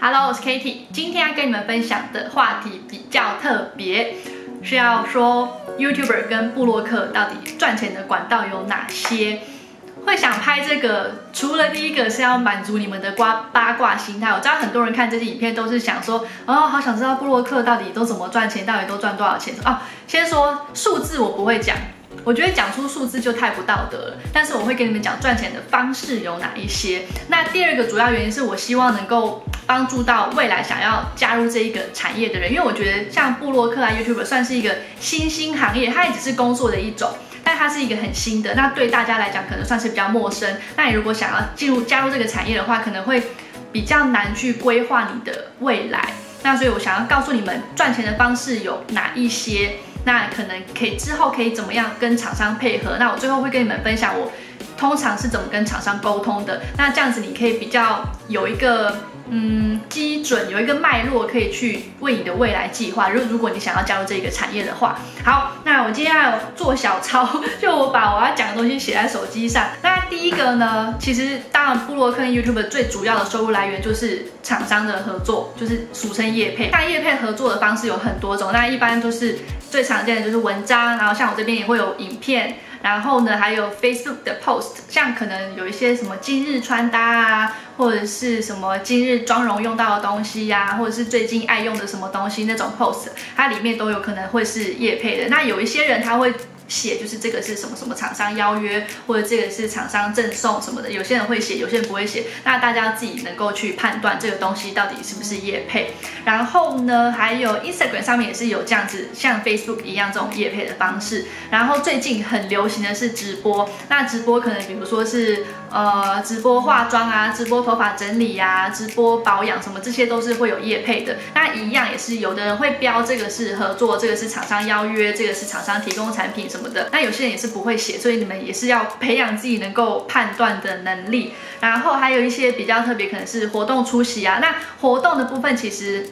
Hello， 我是 Katie， 今天要跟你们分享的话题比较特别，是要说 YouTuber 跟部落客到底赚钱的管道有哪些。会想拍这个，除了第一个是要满足你们的八卦心态，我知道很多人看这些影片都是想说，哦，好想知道部落客到底都怎么赚钱，到底都赚多少钱哦。先说数字，我不会讲。我觉得讲出数字就太不道德了，但是我会跟你们讲赚钱的方式有哪一些。那第二个主要原因是我希望能够帮助到未来想要加入这一个产业的人，因为我觉得像部落客啊、YouTuber 算是一个新兴行业，它也只是工作的一种，但它是一个很新的，那对大家来讲可能算是比较陌生。那你如果想要加入这个产业的话，可能会比较难去规划你的未来。那所以我想要告诉你们赚钱的方式有哪一些。那可能之后可以怎么样跟厂商配合？那我最后会跟你们分享我通常是怎么跟厂商沟通的。那这样子你可以比较有一个基准，有一个脉络，可以去为你的未来计划。如果你想要加入这个产业的话，好，那我今天要做小抄，就我把我要讲的东西写在手机上。那第一个呢，其实当然部落客跟 YouTube 最主要的收入来源就是厂商的合作，就是俗称业配。那业配合作的方式有很多种，那一般都是最常见的就是文章，然后像我这边也会有影片。然后呢，还有 Facebook 的 post， 像可能有一些什么今日穿搭啊，或者是什么今日妆容用到的东西呀，或者是最近爱用的什么东西那种 post， 它里面都有可能会是业配的。那有一些人他会写，就是这个是什么什么厂商邀约，或者这个是厂商赠送什么的。有些人会写，有些人不会写。那大家自己能够去判断这个东西到底是不是业配。然后呢，还有 Instagram 上面也是有这样子，像 Facebook 一样这种业配的方式。然后最近很流行的是直播，那直播可能比如说是直播化妆啊，直播头发整理啊，直播保养什么，这些都是会有业配的。那一样也是有的人会标这个是合作，这个是厂商邀约，这个是厂商提供产品什么的。那有些人也是不会写，所以你们也是要培养自己能够判断的能力。然后还有一些比较特别，可能是活动出席啊。那活动的部分其实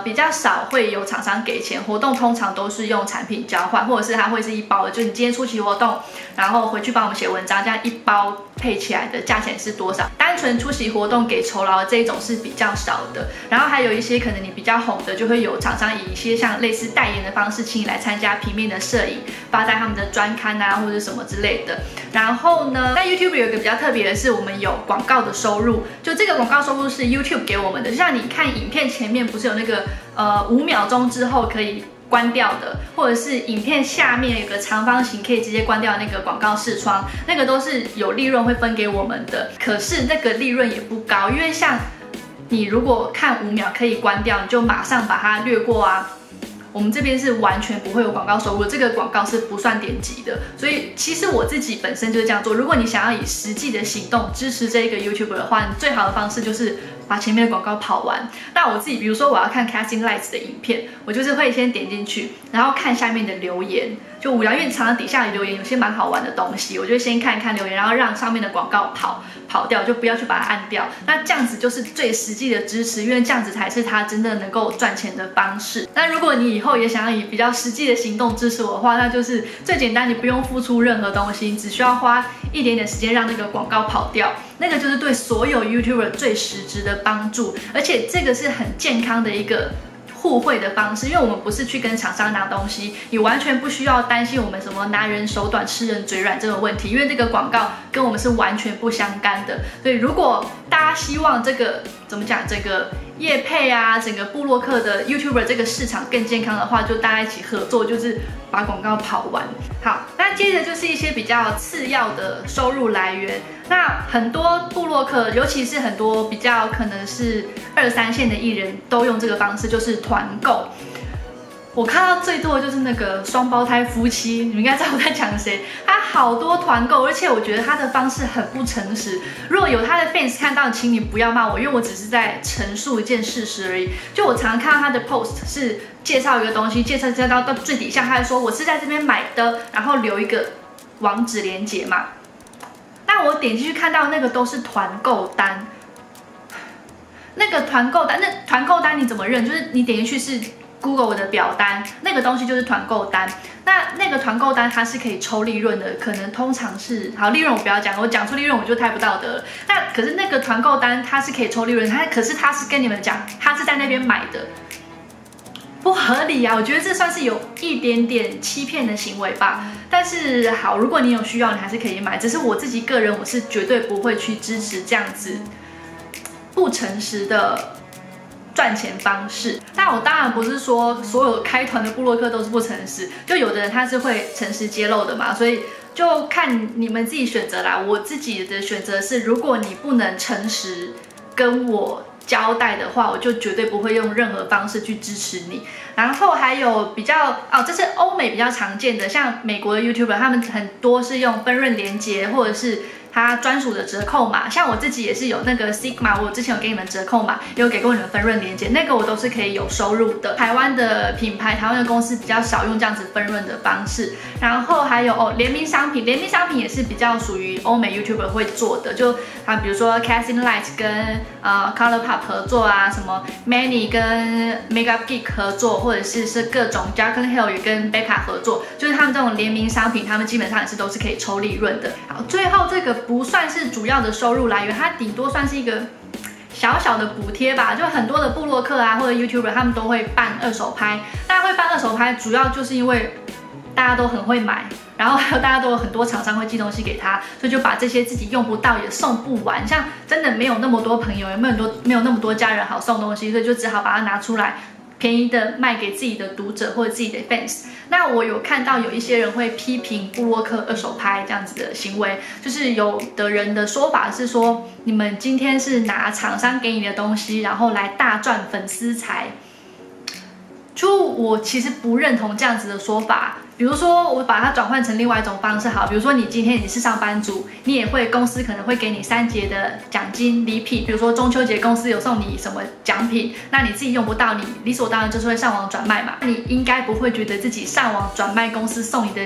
比较少会有厂商给钱，活动通常都是用产品交换，或者是它会是一包的，就你今天出席活动，然后回去帮我们写文章，这样一包配起来的价钱是多少？单纯出席活动给酬劳的这一种是比较少的。然后还有一些可能你比较红的，就会有厂商以一些像类似代言的方式，请你来参加平面的摄影，发在他们的专刊啊或者什么之类的。然后呢，那 YouTube 有一个比较特别的是，我们有广告的收入，就这个广告收入是 YouTube 给我们的，就像你看影片前面不是有那个5秒钟之后可以关掉的，或者是影片下面有个长方形可以直接关掉的那个广告视窗，那个都是有利润会分给我们的。可是那个利润也不高，因为像你如果看5秒可以关掉，你就马上把它略过啊。我们这边是完全不会有广告收入，这个广告是不算点击的。所以其实我自己本身就是这样做。如果你想要以实际的行动支持这个 YouTuber 的话，你最好的方式就是把前面的广告跑完。那我自己，比如说我要看 Casting Lights 的影片，我就是会先点进去，然后看下面的留言，就无聊，因为常常底下留言有些蛮好玩的东西，我就先看看留言，然后让上面的广告跑掉，就不要去把它按掉。那这样子就是最实际的支持，因为这样子才是他真的能够赚钱的方式。那如果你以后也想要以比较实际的行动支持我的话，那就是最简单，你不用付出任何东西，你只需要花一点点时间让那个广告跑掉，那个就是对所有 YouTuber 最实质的帮助，而且这个是很健康的一个互惠的方式，因为我们不是去跟厂商拿东西，你完全不需要担心我们什么拿人手短吃人嘴软这个问题，因为这个广告跟我们是完全不相干的。所以如果大家希望这个怎么讲，这个业配啊，整个部落客的 YouTuber 这个市场更健康的话，就大家一起合作，就是把广告跑完。好，那接着就是一些比较次要的收入来源。那很多部落客，尤其是很多比较可能是2、3线的艺人都用这个方式，就是团购。我看到最多的就是那个双胞胎夫妻，你们应该知道我在讲谁。他好多团购，而且我觉得他的方式很不诚实。如果有他的 fans 看到，请你不要骂我，因为我只是在陈述一件事实而已。就我常常看到他的 post 是介绍一个东西，介绍到最底下，他还说我是在这边买的，然后留一个网址连结嘛。那我点进去看到那个都是团购单，那个团购单，那团购单你怎么认？就是你点进去是 Google 我的表单，那个东西就是团购单。那个团购单它是可以抽利润的，可能通常是好利润我不要讲，我讲出利润我就太不道德了。那可是那个团购单它是可以抽利润，可是它是跟你们讲，它是在那边买的。不合理啊！我觉得这算是有一点点欺骗的行为吧。但是好，如果你有需要，你还是可以买。只是我自己个人，我是绝对不会去支持这样子不诚实的赚钱方式。但我当然不是说所有开团的部落客都是不诚实，就有的人他是会诚实揭露的嘛，所以就看你们自己选择啦。我自己的选择是，如果你不能诚实跟我交代的话，我就绝对不会用任何方式去支持你。然后还有比较这是欧美比较常见的，像美国的 YouTuber， 他们很多是用分润连结或者是它专属的折扣码，像我自己也是有那个 Sigma， 我之前有给你们折扣码，也有给过你们分润连结，那个我都是可以有收入的。台湾的品牌、台湾的公司比较少用这样子分润的方式。然后还有联名商品，联名商品也是比较属于欧美 YouTuber 会做的，就比如说 Casting Light 跟ColourPop 合作啊，什么 Manny 跟 Makeup Geek 合作，或者是各种 Jaclyn Hill 也跟 Becca 合作，就是他们这种联名商品，他们基本上也是都是可以抽利润的。好，最后这个不算是主要的收入来源，它顶多算是一个小小的补贴吧。就很多的部落客啊或者 YouTuber 他们都会办二手拍，大家会办二手拍，主要就是因为大家都很会买，然后还有大家都有很多厂商会寄东西给他，所以就把这些自己用不到也送不完，像真的没有那么多朋友，没有那么多家人好送东西，所以就只好把它拿出来便宜的卖给自己的读者或者自己的 fans。那我有看到有一些人会批评部落客二手拍这样子的行为，就是有的人的说法是说，你们今天是拿厂商给你的东西，然后来大赚粉丝财。就我其实不认同这样子的说法。比如说，我把它转换成另外一种方式，好，比如说你今天你是上班族，你也会公司可能会给你3节的奖金礼品，比如说中秋节公司有送你什么奖品，那你自己用不到，你理所当然就是会上网转卖嘛。你应该不会觉得自己上网转卖公司送你的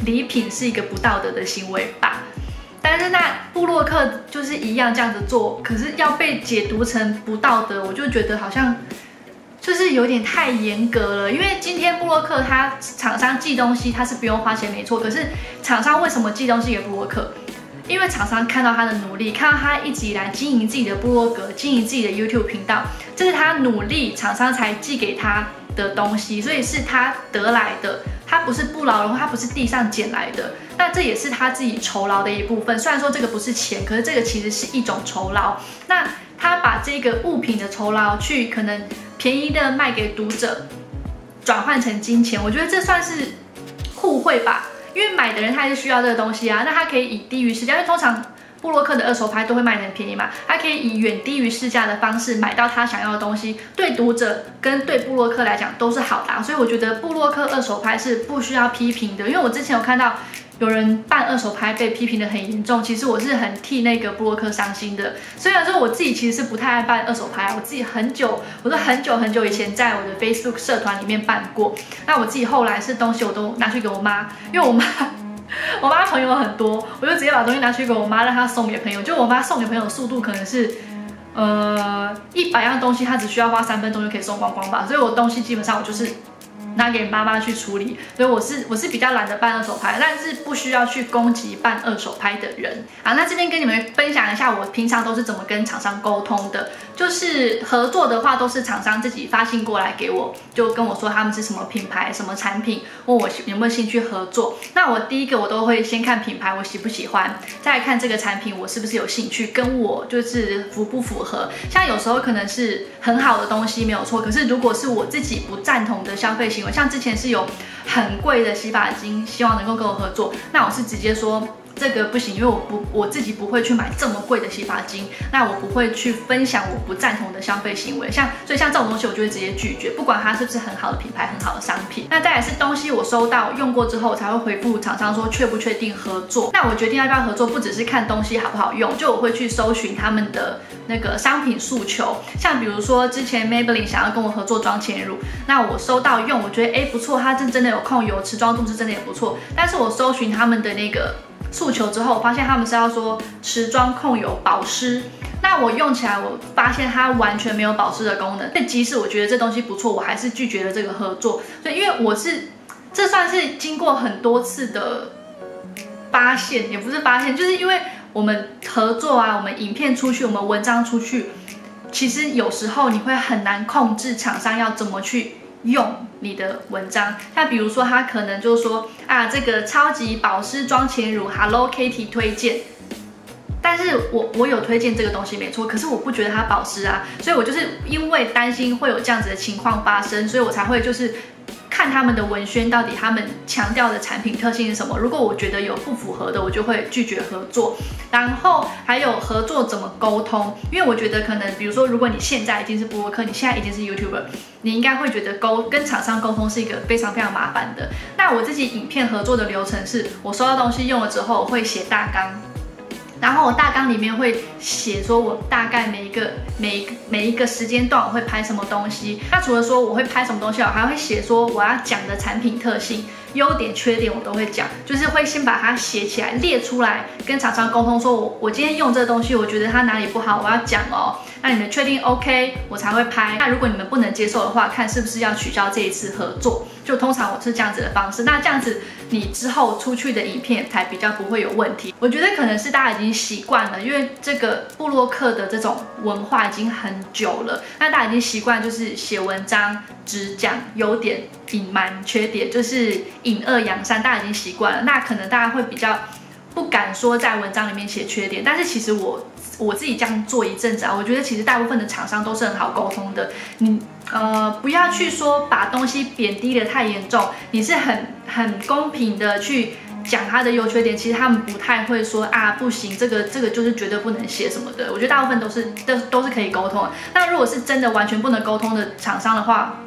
礼品是一个不道德的行为吧？但是那部落客就是一样这样子做，可是要被解读成不道德，我就觉得好像就是有点太严格了。因为今天部落客他厂商寄东西他是不用花钱没错，可是厂商为什么寄东西给部落客？因为厂商看到他的努力，看到他一直以来经营自己的部落格，经营自己的 YouTube 频道，这是他努力，厂商才寄给他的东西，所以是他得来的，他不是不劳而获，他不是地上捡来的。那这也是他自己酬劳的一部分。虽然说这个不是钱，可是这个其实是一种酬劳。那他把这个物品的酬劳去可能便宜的卖给读者，转换成金钱，我觉得这算是互惠吧。因为买的人他还是需要这个东西啊，那他可以以低于市价，因为通常部落客的二手拍都会卖得很便宜嘛，他可以以远低于市价的方式买到他想要的东西，对读者跟对部落客来讲都是好的啊。所以我觉得部落客二手拍是不需要批评的，因为我之前有看到有人办二手拍被批评得很严重，其实我是很替那个部落客伤心的。虽然说我自己其实是不太爱办二手拍，我自己我都很久以前在我的 Facebook 社团里面办过。那我自己后来是东西我都拿去给我妈，因为我妈朋友很多，我就直接把东西拿去给我妈，让她送给朋友。就我妈送给朋友的速度可能是100样东西，她只需要花3分钟就可以送光光吧。所以我东西基本上我就是拿给妈妈去处理，所以我是比较懒得办二手拍，但是不需要去攻击办二手拍的人啊。那这边跟你们分享一下我平常都是怎么跟厂商沟通的，就是合作的话都是厂商自己发信过来给我，就跟我说他们是什么品牌、什么产品，问我有没有兴趣合作。那我第一个我都会先看品牌我喜不喜欢，再来看这个产品我是不是有兴趣，跟我就是符不符合。像有时候可能是很好的东西没有错，可是如果是我自己不赞同的消费行为，像之前是有很贵的洗发精，希望能够跟我合作，那我是直接说这个不行，因为我自己不会去买这么贵的洗发精，那我不会去分享我不赞同的消费行为，所以像这种东西我就会直接拒绝，不管它是不是很好的品牌、很好的商品。那再来是东西我收到用过之后，我才会回复厂商说确不确定合作。那我决定要不要合作，不只是看东西好不好用，就我会去搜寻他们的那个商品诉求。像比如说之前 Maybelline 想要跟我合作妆前乳，那我收到用，我觉得不错，它真的有控油，持妆度是真的也不错，但是我搜寻他们的那个诉求之后，我发现他们是要说持妆控油保湿。那我用起来，我发现它完全没有保湿的功能。但即使我觉得这东西不错，我还是拒绝了这个合作。所以因为这算是经过很多次的发现，也不是发现，就是因为我们合作啊，我们影片出去，我们文章出去，其实有时候你会很难控制厂商要怎么去用你的文章。像比如说，他可能就说啊，这个超级保湿妆前乳 Hello Kitty 推荐。但是我有推荐这个东西没错，可是我不觉得它保湿啊，所以我就是因为担心会有这样子的情况发生，所以我才会就是看他们的文宣到底他们强调的产品特性是什么。如果我觉得有不符合的，我就会拒绝合作。然后还有合作怎么沟通，因为我觉得可能比如说，如果你现在已经是部落客，你现在已经是 YouTuber， 你应该会觉得跟厂商沟通是一个非常非常麻烦的。那我自己影片合作的流程是，我收到东西用了之后，我会写大纲。然后我大纲里面会写说，我大概每一个时间段我会拍什么东西。那除了说我会拍什么东西，我还会写说我要讲的产品特性、优点、缺点我都会讲，就是会先把它写起来、列出来，跟厂商沟通说我今天用这个东西，我觉得它哪里不好，我要讲哦。那你们确定 OK， 我才会拍。那如果你们不能接受的话，看是不是要取消这一次合作。就通常我是这样子的方式。那这样子你之后出去的影片才比较不会有问题。我觉得可能是大家已经习惯了，因为这个部落客的这种文化已经很久了，那大家已经习惯就是写文章只讲优点，隐瞒缺点，就是隐恶扬善，大家已经习惯了。那可能大家会比较不敢说在文章里面写缺点，但是其实我自己这样做一阵子啊，我觉得其实大部分的厂商都是很好沟通的。你不要去说把东西贬低的太严重，你是很公平的去讲它的优缺点，其实他们不太会说啊不行，这个就是绝对不能写什么的。我觉得大部分都是可以沟通的。那如果是真的完全不能沟通的厂商的话，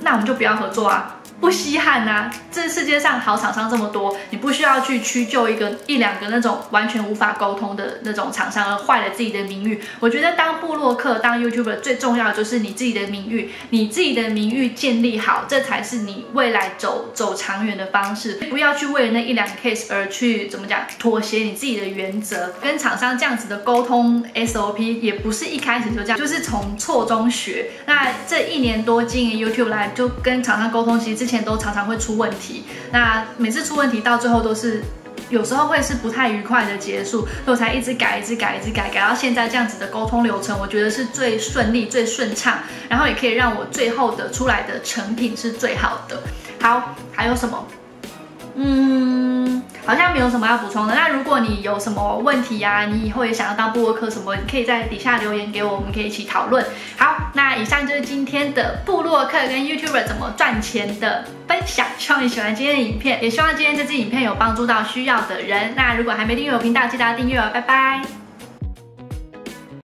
那我们就不要合作啊。不稀罕啊！这世界上好厂商这么多，你不需要去屈就一两个那种完全无法沟通的那种厂商，而坏了自己的名誉。我觉得当部落客、当 YouTuber 最重要的就是你自己的名誉，你自己的名誉建立好，这才是你未来走长远的方式。不要去为了那一两个 case 而去怎么讲妥协你自己的原则。跟厂商这样子的沟通 SOP 也不是一开始就这样，就是从错中学。那这1年多经营 YouTube 来，就跟厂商沟通，其实之前都常常会出问题，那每次出问题到最后都是有时候会是不太愉快的结束，所以我才一直改到现在这样子的沟通流程，我觉得是最顺利、最顺畅，然后也可以让我最后的出来的成品是最好的。好，还有什么？好像没有什么要补充的。那如果你有什么问题啊，你以后也想要当部落客什么，你可以在底下留言给我们，可以一起讨论。好，那以上就是今天的部落客跟 YouTuber 怎么赚钱的分享。希望你喜欢今天的影片，也希望今天这支影片有帮助到需要的人。那如果还没订阅我频道，记得要订阅哦，拜拜。